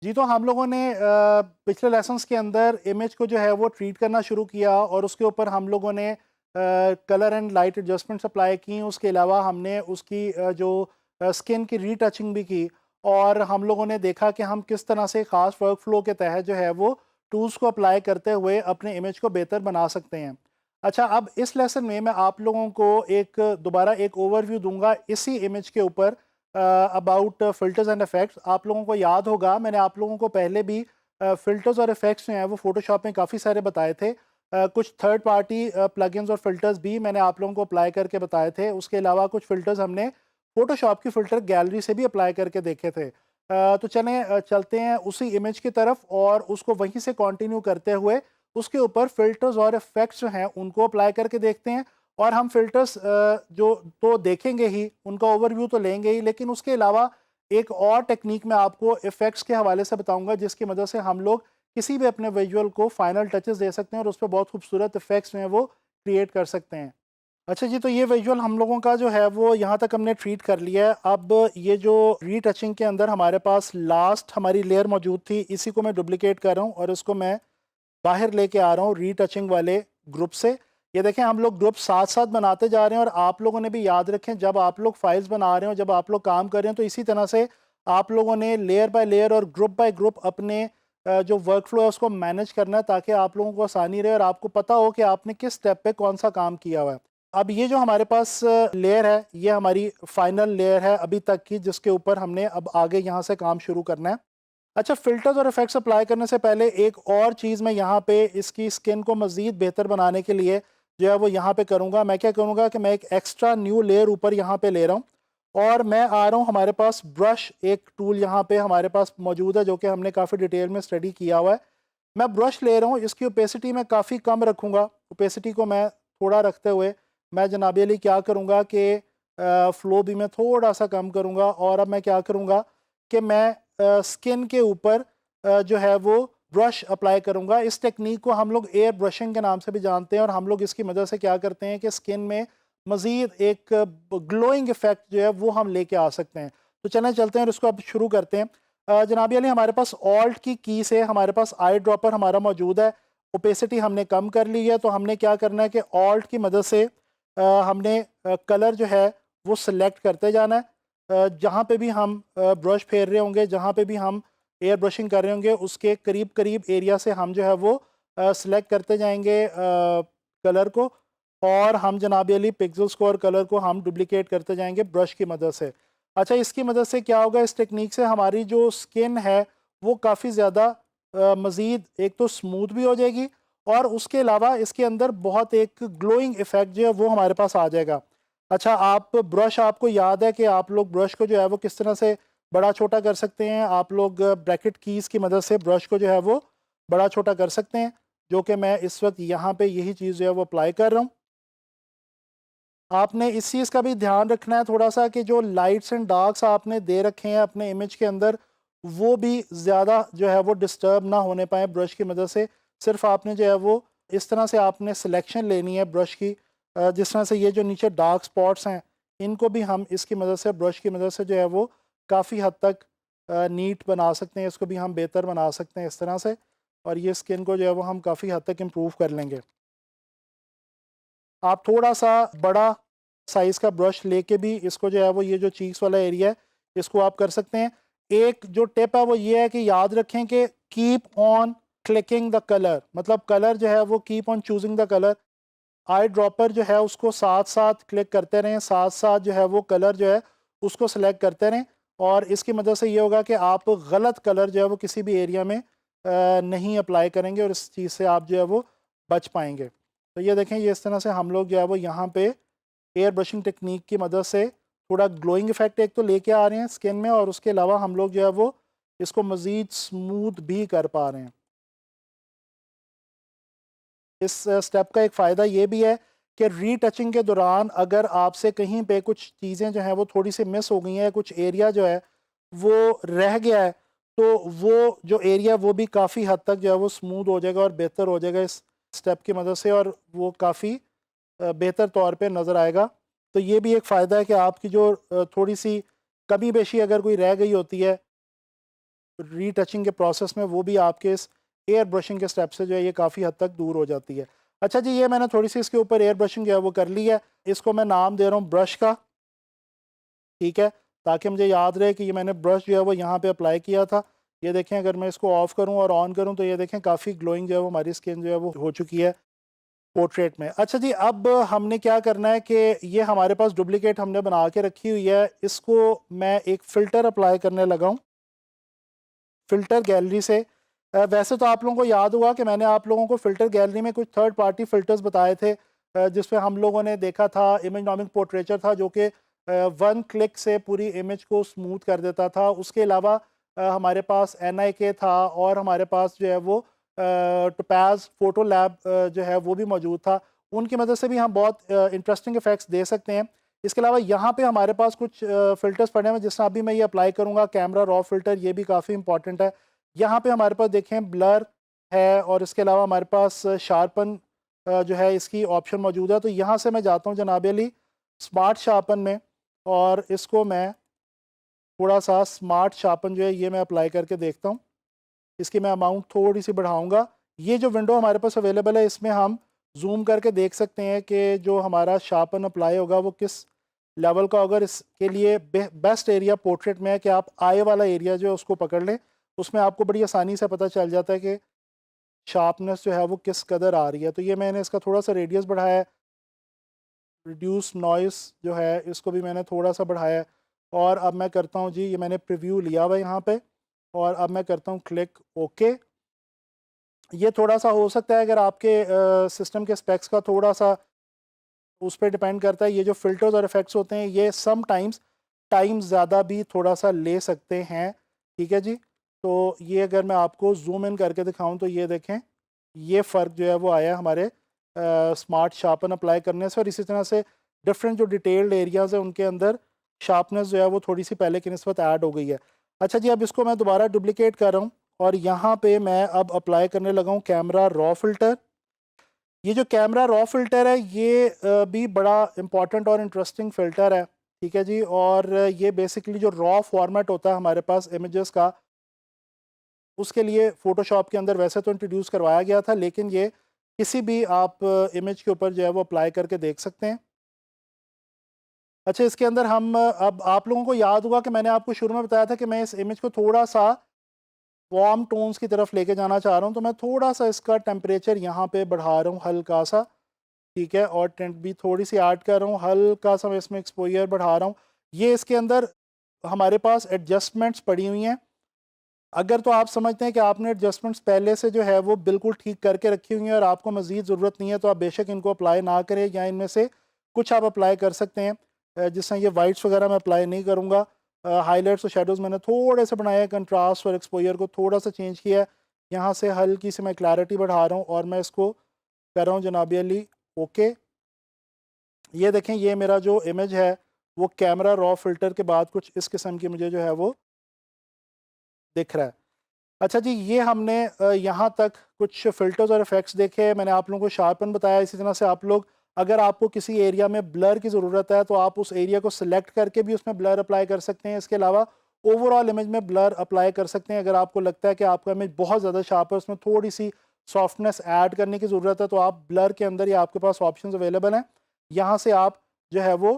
जी, तो हम लोगों ने पिछले लेसन्स के अंदर इमेज को जो है वो ट्रीट करना शुरू किया और उसके ऊपर हम लोगों ने colour and light adjustments apply की। उसके अलावा हमने उसकी जो स्किन की रीटचिंग भी की और हम लोगों ने देखा कि हम किस तरह से ख़ास वर्क फ्लो के तहत जो है वो टूल्स को अप्लाई करते हुए अपने इमेज को बेहतर बना सकते हैं। अच्छा, अब इस लेसन में मैं आप लोगों को दोबारा एक ओवरव्यू दूंगा इसी इमेज के ऊपर अबाउट फ़िल्टर्स एंड इफ़ेक्ट्स। आप लोगों को याद होगा मैंने आप लोगों को पहले भी फ़िल्टर्स और इफ़ेक्ट्स जो हैं वो फ़ोटोशॉप में काफ़ी सारे बताए थे। कुछ थर्ड पार्टी प्लगइन्स और फ़िल्टर्स भी मैंने आप लोगों को अप्लाई करके बताए थे। उसके अलावा कुछ फ़िल्टर्स हमने फ़ोटोशॉप की फ़िल्टर गैलरी से भी अप्लाई करके देखे थे। तो चलें चलते हैं उसी इमेज की तरफ और उसको वहीं से कंटिन्यू करते हुए उसके ऊपर फ़िल्टर्स और इफ़ेक्ट्स जो हैं उनको अप्लाई करके देखते हैं। और हम फ़िल्टर्स जो तो देखेंगे ही, उनका ओवरव्यू तो लेंगे ही, लेकिन उसके अलावा एक और टेक्नीक मैं आपको इफ़ेक्ट्स के हवाले से बताऊँगा जिसकी मदद से हम लोग किसी भी अपने विजुअल को फाइनल टचेस दे सकते हैं और उस पे बहुत खूबसूरत इफ़ेक्ट्स जो हैं वो क्रिएट कर सकते हैं। अच्छा जी, तो ये विजुअल हम लोगों का जो है वो यहाँ तक हमने ट्रीट कर लिया है। अब ये जो रीटचिंग के अंदर हमारे पास लास्ट हमारी लेयर मौजूद थी, इसी को मैं डुप्लिकेट कर रहा हूँ और इसको मैं बाहर लेके आ रहा हूँ रीटचिंग वाले ग्रुप से। ये देखें हम लोग ग्रुप साथ साथ बनाते जा रहे हैं और आप लोगों ने भी याद रखें जब आप लोग फाइल्स बना रहे हो, जब आप लोग काम कर रहे हैं तो इसी तरह से आप लोगों ने लेयर बाय लेयर और ग्रुप बाय ग्रुप अपने जो वर्क फ्लो है उसको मैनेज करना है ताकि आप लोगों को आसानी रहे और आपको पता हो कि आपने किस स्टेप पे कौन सा काम किया हुआ है। अब ये जो हमारे पास लेयर है ये हमारी फाइनल लेयर है अभी तक की, जिसके ऊपर हमने अब आगे यहाँ से काम शुरू करना है। अच्छा, फ़िल्टर्स और इफ़ेक्ट्स अप्लाई करने से पहले एक और चीज़ मैं यहाँ पे इसकी स्किन को मज़ीद बेहतर बनाने के लिए जो है वो यहाँ पे करूँगा। मैं क्या करूँगा कि मैं एक एक्स्ट्रा न्यू लेयर ऊपर यहाँ पे ले रहा हूँ और मैं आ रहा हूँ हमारे पास ब्रश एक टूल यहाँ पे हमारे पास मौजूद है जो कि हमने काफ़ी डिटेल में स्टडी किया हुआ है। मैं ब्रश ले रहा हूँ, इसकी ओपेसिटी मैं काफ़ी कम रखूँगा। ओपेसिटी को मैं थोड़ा रखते हुए मैं जनाब अली क्या करूँगा कि फ़्लो भी मैं थोड़ा-सा कम करूँगा और अब मैं क्या करूँगा कि मैं स्किन के ऊपर जो है वो ब्रश अप्लाई करूँगा। इस टेक्नीक को हम लोग एयर ब्रशिंग के नाम से भी जानते हैं और हम लोग इसकी मदद से क्या करते हैं कि स्किन में मज़ीद एक ग्लोइंग इफ़ेक्ट जो है वो हम लेके आ सकते हैं। तो चलें चलते हैं और इसको अब शुरू करते हैं। जनाब अली हमारे पास ऑल्ट की से हमारे पास आई ड्रॉपर हमारा मौजूद है। ओपेसिटी हमने कम कर ली है तो हमने क्या करना है कि ऑल्ट की मदद से हमने कलर जो है वो सिलेक्ट करते जाना है। जहाँ पे भी हम ब्रश फेर रहे होंगे, जहाँ पे भी हम एयर ब्रशिंग कर रहे होंगे उसके करीब-करीब एरिया से हम जो है वो सिलेक्ट करते जाएँगे कलर को और हम जनाब अली पिक्सेल्स को और कलर को हम डुप्लिकेट करते जाएँगे ब्रश की मदद से। अच्छा, इसकी मदद से क्या होगा, इस टेक्नीक से हमारी जो स्किन है वो काफ़ी ज़्यादा मज़ीद एक तो स्मूथ भी हो जाएगी और उसके अलावा इसके अंदर बहुत एक ग्लोइंग इफ़ेक्ट जो है वो हमारे पास आ जाएगा। अच्छा, आप ब्रश आपको याद है कि आप लोग ब्रश को जो है वो किस तरह से बड़ा छोटा कर सकते हैं। आप लोग ब्रैकेट कीज़ की मदद से ब्रश को जो है वो बड़ा छोटा कर सकते हैं, जो कि मैं इस वक्त यहाँ पे यही चीज़ जो है वो अप्लाई कर रहा हूँ। आपने इस चीज़ का भी ध्यान रखना है थोड़ा सा कि जो लाइट्स एंड डार्क्स आपने दे रखे हैं अपने इमेज के अंदर वो भी ज़्यादा जो है वो डिस्टर्ब ना होने पाए ब्रश की मदद से। सिर्फ आपने जो है वो इस तरह से आपने सिलेक्शन लेनी है ब्रश की, जिस तरह से ये जो नीचे डार्क स्पॉट्स हैं इनको भी हम इसकी मदद से ब्रश की मदद से जो है वो काफ़ी हद तक नीट बना सकते हैं, इसको भी हम बेहतर बना सकते हैं इस तरह से और ये स्किन को जो है वो हम काफ़ी हद तक इम्प्रूव कर लेंगे। आप थोड़ा-सा बड़ा साइज़ का ब्रश लेके भी इसको जो है वो ये जो चीक्स वाला एरिया है, इसको आप कर सकते हैं। एक जो टिप है वो ये है कि याद रखें कि keep on clicking the colour, मतलब कलर जो है वो keep on choosing the colour. Eye dropper जो है उसको साथ-साथ क्लिक करते रहें, साथ-साथ जो है वो कलर जो है उसको सेलेक्ट करते रहें और इसकी मदद से ये होगा कि आप गलत कलर जो है वो किसी भी एरिया में नहीं अप्लाई करेंगे और इस चीज़ से आप जो है वो बच पाएँगे। तो ये देखें ये इस तरह से हम लोग जो है वो यहाँ पे एयर ब्रशिंग टेक्नीक की मदद से थोड़ा ग्लोइंग इफेक्ट एक तो लेके आ रहे हैं स्किन में और उसके अलावा हम लोग जो है वो इसको मज़ीद स्मूथ भी कर पा रहे हैं। इस स्टेप का एक फ़ायदा ये भी है कि रीटचिंग के दौरान अगर आपसे कहीं पे कुछ चीज़ें जो हैं वो थोड़ी सी मिस हो गई हैं, कुछ एरिया जो है वो रह गया है, तो वो जो एरिया वो भी काफ़ी हद तक जो है वो स्मूथ हो जाएगा और बेहतर हो जाएगा इस स्टेप की मदद से और वो काफ़ी बेहतर तौर पे नज़र आएगा। तो ये भी एक फ़ायदा है कि आपकी जो थोड़ी सी कमी पेशी अगर कोई रह गई होती है रीटचिंग के प्रोसेस में वो भी आपके इस एयर ब्रशिंग के स्टेप से जो है ये काफ़ी हद तक दूर हो जाती है। अच्छा जी, ये मैंने थोड़ी सी इसके ऊपर एयर ब्रशिंग जो है वो कर ली है। इसको मैं नाम दे रहा हूँ ब्रश का, ठीक है, ताकि मुझे याद रहे कि ये मैंने ब्रश जो है वो यहाँ पे अप्लाई किया था। ये देखें, अगर मैं इसको ऑफ करूँ और ऑन करूँ तो ये देखें काफ़ी ग्लोइंग जो है वो हमारी स्किन जो है वो हो चुकी है पोर्ट्रेट में। अच्छा जी, अब हमने क्या करना है कि ये हमारे पास डुप्लीकेट हमने बना के रखी हुई है, इसको मैं एक फ़िल्टर अप्लाई करने लगा हूँ फ़िल्टर गैलरी से। वैसे तो आप लोगों को याद होगा कि मैंने आप लोगों को फ़िल्टर गैलरी में कुछ थर्ड पार्टी फ़िल्टर्स बताए थे, जिसमें हम लोगों ने देखा था इमेजनॉमिक पोर्ट्रेचर था जो कि वन क्लिक से पूरी इमेज को स्मूथ कर देता था। उसके अलावा हमारे पास NIK था और हमारे पास जो है वो टोपैज़ फ़ोटो लैब जो है वो भी मौजूद था। उनकी मदद से भी हम बहुत इंटरेस्टिंग इफ़ेक्ट्स दे सकते हैं। इसके अलावा यहाँ पे हमारे पास कुछ फ़िल्टर्स पड़े हुए हैं, जिस तरह अभी मैं ये अप्लाई करूँगा कैमरा रॉ फ़िल्टर, ये भी काफ़ी इंपॉर्टेंट है। यहाँ पे हमारे पास देखें ब्लर है और इसके अलावा हमारे पास शार्पन जो है इसकी ऑप्शन मौजूद है। तो यहाँ से मैं जाता हूँ जनाब अली स्मार्ट शार्पन में, और इसको मैं थोड़ा सा स्मार्ट शार्पन जो है ये मैं अप्लाई करके देखता हूँ। इसकी मैं अमाउंट थोड़ी सी बढ़ाऊँगा। ये जो विंडो हमारे पास अवेलेबल है इसमें हम ज़ूम करके देख सकते हैं कि जो हमारा शार्पन अप्लाई होगा वो किस लेवल का होगा। इसके लिए बेस्ट एरिया पोर्ट्रेट में है कि आप आई वाला एरिया जो है उसको पकड़ लें। उसमें आपको बड़ी आसानी से पता चल जाता है कि शार्पनेस जो है वो किस कदर आ रही है। तो ये मैंने इसका थोड़ा सा रेडियस बढ़ाया है। रिड्यूस नॉइस जो है इसको भी मैंने थोड़ा सा बढ़ाया है। और अब मैं करता हूँ जी, ये मैंने प्रीव्यू लिया हुआ है यहाँ पे, और अब मैं करता हूँ क्लिक ओके। ये थोड़ा सा हो सकता है अगर आपके सिस्टम के स्पेक्स का थोड़ा सा उस पर डिपेंड करता है। ये जो फ़िल्टर्स और इफ़ेक्ट्स होते हैं ये सम टाइम्स टाइम ज़्यादा भी थोड़ा सा ले सकते हैं, ठीक है जी। तो ये अगर मैं आपको जूम इन करके दिखाऊं तो ये देखें, ये फ़र्क जो है वो आया है हमारे स्मार्ट शार्पन अप्लाई करने से। और इसी तरह से डिफरेंट जो डिटेल्ड एरियाज़ है उनके अंदर शार्पनेस जो है वो थोड़ी सी पहले की निस्बत ऐड हो गई है। अच्छा जी, अब इसको मैं दोबारा डुप्लीकेट कर रहा हूँ और यहाँ पे मैं अब अप्लाई करने लगा हूँ कैमरा रॉ फ़िल्टर। ये जो कैमरा रॉ फ़िल्टर है ये भी बड़ा इंपॉर्टेंट और इंटरेस्टिंग फ़िल्टर है, ठीक है जी। और ये बेसिकली जो रॉ फॉर्मेट होता है हमारे पास इमेजेस का, उसके लिए फ़ोटोशॉप के अंदर वैसे तो इंट्रोड्यूस करवाया गया था, लेकिन ये किसी भी आप इमेज के ऊपर जो है वो अप्लाई करके देख सकते हैं। अच्छा, इसके अंदर हम अब आप लोगों को याद होगा कि मैंने आपको शुरू में बताया था कि मैं इस इमेज को थोड़ा सा वार्म टोन्स की तरफ लेके जाना चाह रहा हूँ। तो मैं थोड़ा सा इसका टेम्परेचर यहाँ पे बढ़ा रहा हूँ हल्का सा, ठीक है, और टेंट भी थोड़ी सी ऐड कर रहा हूँ, हल्का सा मैं इसमें एक्सपोजर बढ़ा रहा हूँ। ये इसके अंदर हमारे पास एडजस्टमेंट्स पड़ी हुई हैं। अगर तो आप समझते हैं कि आपने एडजस्टमेंट्स पहले से जो है वो बिल्कुल ठीक करके रखी हुई हैं और आपको मज़ीद ज़रूरत नहीं है, तो आप बेशक इनको अप्लाई ना करें, या इनमें से कुछ आप अप्लाई कर सकते हैं। जिस तरह ये वाइट्स वगैरह मैं अप्लाई नहीं करूँगा। हाईलाइट्स और शेडोज़ मैंने थोड़े से बनाए हैं, कंट्रास्ट और एक्सपोजर को थोड़ा सा चेंज किया है। यहाँ से हल्की सी मैं क्लैरिटी बढ़ा रहा हूँ और मैं इसको कर रहा हूँ जनाबी अली ओके। ये देखें, ये मेरा जो इमेज है वो कैमरा रॉ फ़िल्टर के बाद कुछ इस किस्म की मुझे जो है वो दिख रहा है। अच्छा जी, ये हमने यहाँ तक कुछ फ़िल्टर्स और इफ़ेक्ट्स देखे। मैंने आप लोगों को शार्पन बताया। इसी तरह से आप लोग, अगर आपको किसी एरिया में ब्लर की ज़रूरत है तो आप उस एरिया को सिलेक्ट करके भी उसमें ब्लर अप्लाई कर सकते हैं। इसके अलावा ओवरऑल इमेज में ब्लर अप्लाई कर सकते हैं। अगर आपको लगता है कि आपका इमेज बहुत ज़्यादा शार्प है, उसमें थोड़ी सी सॉफ्टनेस ऐड करने की ज़रूरत है, तो आप ब्लर के अंदर ही आपके पास ऑप्शन अवेलेबल हैं। यहाँ से आप जो है वो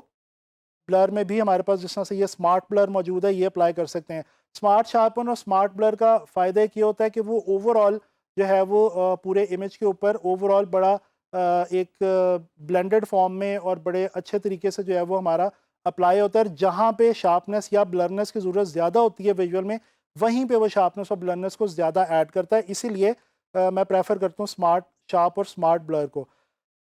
ब्लर में भी हमारे पास जिस तरह से ये स्मार्ट ब्लर मौजूद है, ये अप्लाई कर सकते हैं। स्मार्ट शार्पन और स्मार्ट ब्लर का फ़ायदा एक ये होता है कि वो ओवरऑल जो है वो पूरे इमेज के ऊपर ओवरऑल बड़ा एक ब्लेंडेड फॉर्म में और बड़े अच्छे तरीके से जो है वो हमारा अप्लाई होता है। जहाँ पे शार्पनेस या ब्लरनेस की ज़रूरत ज़्यादा होती है विजुअल में, वहीं पे वो शार्पनेस और ब्लरनेस को ज़्यादा ऐड करता है। इसीलिए मैं प्रेफर करता हूँ स्मार्ट शार्प और स्मार्ट ब्लर को।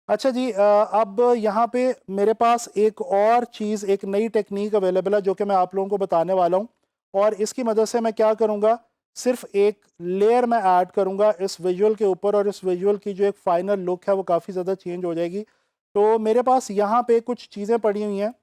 अच्छा जी, अब यहाँ पे मेरे पास एक और चीज़, एक नई टेक्नीक अवेलेबल है जो कि मैं आप लोगों को बताने वाला हूँ। और इसकी मदद से मैं क्या करूँगा, सिर्फ एक लेयर मैं ऐड करूँगा इस विजुअल के ऊपर, और इस विजुअल की जो एक फाइनल लुक है वो काफ़ी ज़्यादा चेंज हो जाएगी। तो मेरे पास यहाँ पे कुछ चीज़ें पड़ी हुई हैं।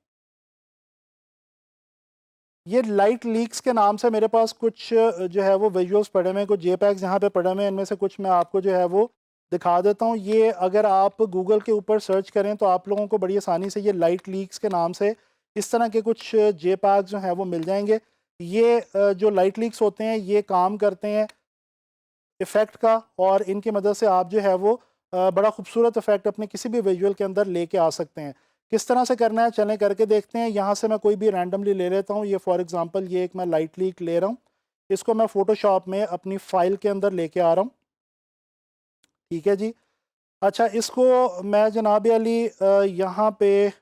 ये लाइट लीक्स के नाम से मेरे पास कुछ जो है वो विजुअल्स पड़े हुए हैं, कुछ जेपैक्स यहाँ पे पड़े हुए हैं। इनमें से कुछ मैं आपको जो है वो दिखा देता हूँ। ये अगर आप गूगल के ऊपर सर्च करें तो आप लोगों को बड़ी आसानी से ये लाइट लीक्स के नाम से इस तरह के कुछ जेपैक्स जो हैं वो मिल जाएंगे। ये जो लाइट लीक्स होते हैं ये काम करते हैं इफ़ेक्ट का, और इनकी मदद से आप जो है वो बड़ा खूबसूरत इफ़ेक्ट अपने किसी भी विजुअल के अंदर लेके आ सकते हैं। किस तरह से करना है चलें करके देखते हैं। यहाँ से मैं कोई भी रैंडमली ले लेता हूँ। ये फॉर एग्ज़ाम्पल ये एक मैं लाइट लीक ले रहा हूँ। इसको मैं फ़ोटोशॉप में अपनी फ़ाइल के अंदर लेके आ रहा हूँ। ठीक है जी। अच्छा, इसको मैं जनाब अली यहाँ पे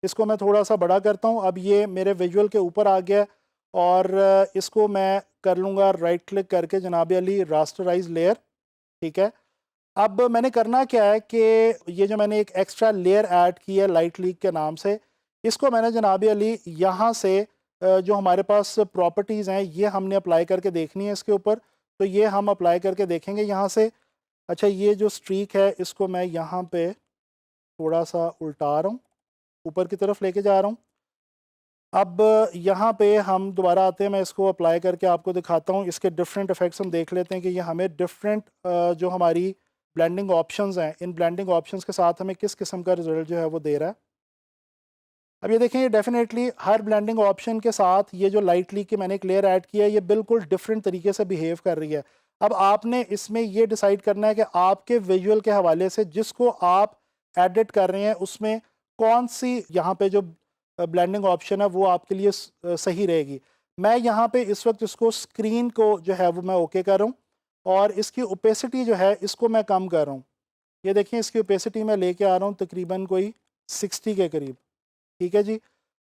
इसको मैं थोड़ा-सा बड़ा करता हूँ। अब ये मेरे विजुअल के ऊपर आ गया है, और इसको मैं कर लूँगा राइट क्लिक करके जनाब अली रास्टराइज़ लेयर। ठीक है। अब मैंने करना क्या है कि ये जो मैंने एक एक्स्ट्रा लेयर ऐड की है लाइट लीक के नाम से, इसको मैंने जनाब अली यहाँ से जो हमारे पास प्रॉपर्टीज़ हैं ये हमने अप्लाई करके देखनी है इसके ऊपर। तो ये हम अप्लाई करके देखेंगे यहाँ से। अच्छा, ये जो स्ट्रीक है इसको मैं यहाँ पे थोड़ा-सा उल्टा रहा हूँ, ऊपर की तरफ लेके जा रहा हूँ। अब यहाँ पे हम दोबारा आते हैं, मैं इसको अप्लाई करके आपको दिखाता हूँ। इसके डिफरेंट इफ़ेक्ट्स हम देख लेते हैं कि ये हमें डिफरेंट जो हमारी ब्लेंडिंग ऑप्शंस हैं, इन ब्लेंडिंग ऑप्शंस के साथ हमें किस किस्म का रिज़ल्ट जो है वो दे रहा है। अब ये देखें, ये डेफ़िनेटली हर ब्लेंडिंग ऑप्शन के साथ ये जो लाइट लीक की मैंने एक लेयर ऐड किया है, ये बिल्कुल डिफरेंट तरीके से बिहेव कर रही है। अब आपने इसमें ये डिसाइड करना है कि आपके विजुअल के हवाले से जिसको आप एडिट कर रहे हैं, उसमें कौन-सी यहाँ पे जो ब्लेंडिंग ऑप्शन है वो आपके लिए सही रहेगी। मैं यहाँ पे इस वक़्त इसको स्क्रीन को जो है वो मैं ओके कर रहा हूँ, और इसकी ओपेसिटी जो है इसको मैं कम कर रहा हूँ। ये देखिए, इसकी ओपेसिटी मैं लेके आ रहा हूँ तकरीबन कोई 60 के करीब। ठीक है जी।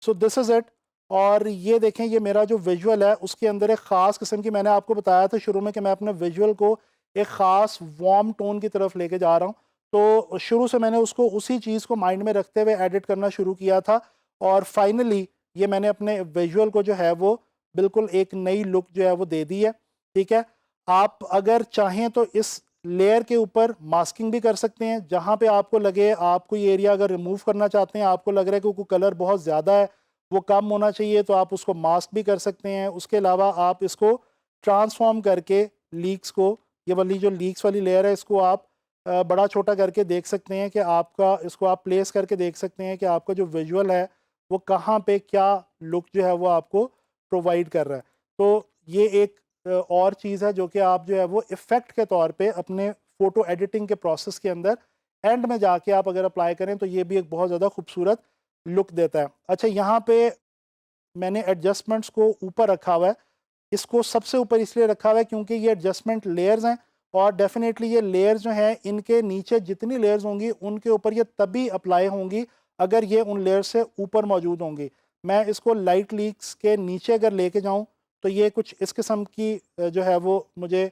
So this is it. और ये देखें, ये मेरा जो विजुअल है उसके अंदर एक ख़ास किस्म की, मैंने आपको बताया था शुरू में कि मैं अपने विजुअल को एक ख़ास वार्म टोन की तरफ लेके जा रहा हूँ। तो शुरू से मैंने उसको उसी चीज़ को माइंड में रखते हुए एडिट करना शुरू किया था, और फाइनली ये मैंने अपने विजुअल को जो है वो बिल्कुल एक नई लुक जो है वो दे दी है। ठीक है। आप अगर चाहें तो इस लेयर के ऊपर मास्किंग भी कर सकते हैं। जहाँ पे आपको लगे, आप कोई एरिया अगर रिमूव करना चाहते हैं, आपको लग रहा है कि कोई कलर बहुत ज़्यादा है, वो कम होना चाहिए, तो आप उसको मास्क भी कर सकते हैं। उसके अलावा आप इसको ट्रांसफॉर्म करके लीक्स को, ये वाली जो लीक्स वाली लेयर है, इसको आप बड़ा छोटा करके देख सकते हैं कि आपका, इसको आप प्लेस करके देख सकते हैं कि आपका जो विजुअल है वो कहाँ पे क्या लुक जो है वो आपको प्रोवाइड कर रहा है। तो ये एक और चीज़ है जो कि आप जो है वो इफ़ेक्ट के तौर पे अपने फ़ोटो एडिटिंग के प्रोसेस के अंदर एंड में जाके आप अगर अप्लाई करें तो ये भी एक बहुत ज़्यादा खूबसूरत लुक देता है। अच्छा, यहाँ पे मैंने एडजस्टमेंट्स को ऊपर रखा हुआ है। इसको सबसे ऊपर इसलिए रखा हुआ है क्योंकि ये एडजस्टमेंट लेयर्स हैं, और डेफ़िनेटली ये लेयर्स जो हैं इनके नीचे जितनी लेयर्स होंगी उनके ऊपर ये तभी अप्लाई होंगी अगर ये उन लेयर्स से ऊपर मौजूद होंगी। मैं इसको लाइट लीक्स के नीचे अगर लेके जाऊँ तो ये कुछ इस किस्म की जो है वो मुझे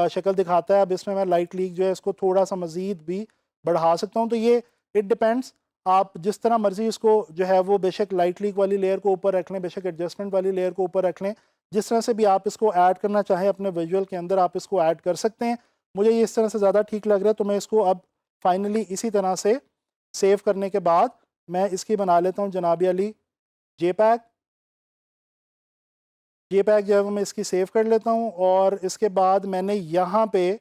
शक्ल दिखाता है। अब इसमें मैं लाइट लीक जो है इसको थोड़ा-सा मज़ीद भी बढ़ा सकता हूँ। तो ये इट डिपेंड्स, आप जिस तरह मर्ज़ी इसको जो है वो बेशक लाइट लीक वाली लेयर को ऊपर रख लें, बेशक एडजस्टमेंट वाली लेयर को ऊपर रख लें। जिस तरह से भी आप इसको ऐड करना चाहें अपने विजुअल के अंदर आप इसको ऐड कर सकते हैं। मुझे ये इस तरह से ज़्यादा ठीक लग रहा है, तो मैं इसको अब फाइनली इसी तरह से सेव करने के बाद मैं इसकी बना लेता हूँ जनाब अली जेपैग। जेपैग जो है वो मैं इसकी सेव कर लेता हूँ, और इसके बाद मैंने यहाँ पे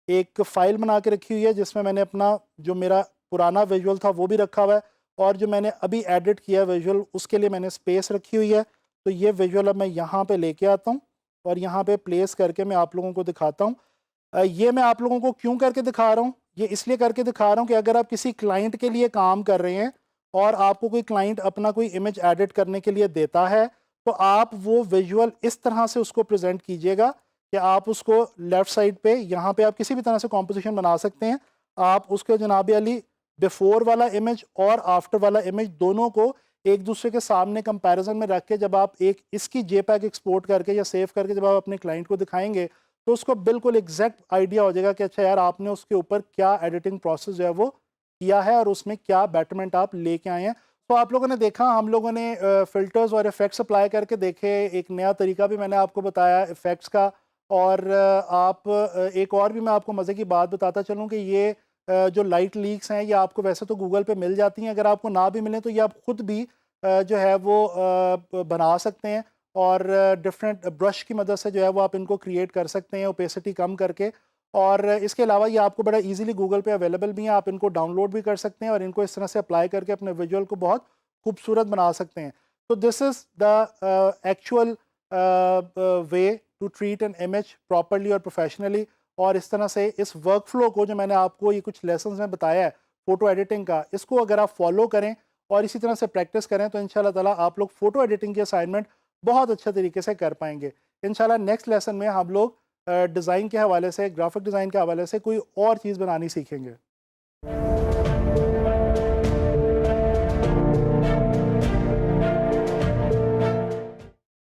एक फ़ाइल बना के रखी हुई है जिसमें मैंने अपना जो मेरा पुराना विजुअल था वो भी रखा हुआ है, और जो मैंने अभी एडिट किया विजुअल उसके लिए मैंने स्पेस रखी हुई है। तो ये विजुअल अब मैं यहाँ पे लेके आता हूँ, और यहाँ पे प्लेस करके मैं आप लोगों को दिखाता हूँ। ये मैं आप लोगों को क्यों करके दिखा रहा हूँ, ये इसलिए करके दिखा रहा हूँ कि अगर आप किसी क्लाइंट के लिए काम कर रहे हैं और आपको कोई क्लाइंट अपना कोई इमेज एडिट करने के लिए देता है, तो आप वो विजुअल इस तरह से उसको प्रेजेंट कीजिएगा कि आप उसको लेफ़्ट साइड पे यहाँ पे आप किसी भी तरह से कॉम्पोजिशन बना सकते हैं। आप उसके जनाब अली बिफ़ोर वाला इमेज और आफ्टर वाला इमेज दोनों को एक दूसरे के सामने कंपैरिजन में रख के जब आप एक इसकी जेपैग एक्सपोर्ट करके या सेव करके जब आप अपने क्लाइंट को दिखाएंगे, तो उसको बिल्कुल एग्जैक्ट आइडिया हो जाएगा कि अच्छा यार, आपने उसके ऊपर क्या एडिटिंग प्रोसेस जो है वो किया है और उसमें क्या बेटरमेंट आप लेके आए हैं। तो आप लोगों ने देखा, हम लोगों ने फ़िल्टर्स और इफ़ेक्ट्स अप्लाई करके देखे, एक नया तरीका भी मैंने आपको बताया इफ़ेक्ट्स का। और एक और भी मैं आपको मज़े की बात बताता चलूँ कि ये जो लाइट लीक्स हैं ये आपको वैसे तो गूगल पे मिल जाती हैं, अगर आपको ना भी मिलें तो ये आप खुद भी जो है वो बना सकते हैं, और डिफरेंट ब्रश की मदद से जो है वो आप इनको क्रिएट कर सकते हैं ओपेसिटी कम करके। और इसके अलावा ये आपको बड़ा इजीली गूगल पे अवेलेबल भी हैं, आप इनको डाउनलोड भी कर सकते हैं और इनको इस तरह से अप्लाई करके अपने विजुअल को बहुत खूबसूरत बना सकते हैं। तो this is the actual way to treat an image properly और प्रोफेशनली। और इस तरह से इस वर्क फ्लो को जो मैंने आपको ये कुछ लेसन्स में बताया है फ़ोटो एडिटिंग का, इसको अगर आप फॉलो करें और इसी तरह से प्रैक्टिस करें तो इंशाल्लाह ताला आप लोग फ़ोटो एडिटिंग की असाइनमेंट बहुत अच्छे तरीके से कर पाएंगे। इंशाल्लाह नेक्स्ट लेसन में हम लोग डिज़ाइन के हवाले से, ग्राफिक डिज़ाइन के हवाले से कोई और चीज़ बनानी सीखेंगे।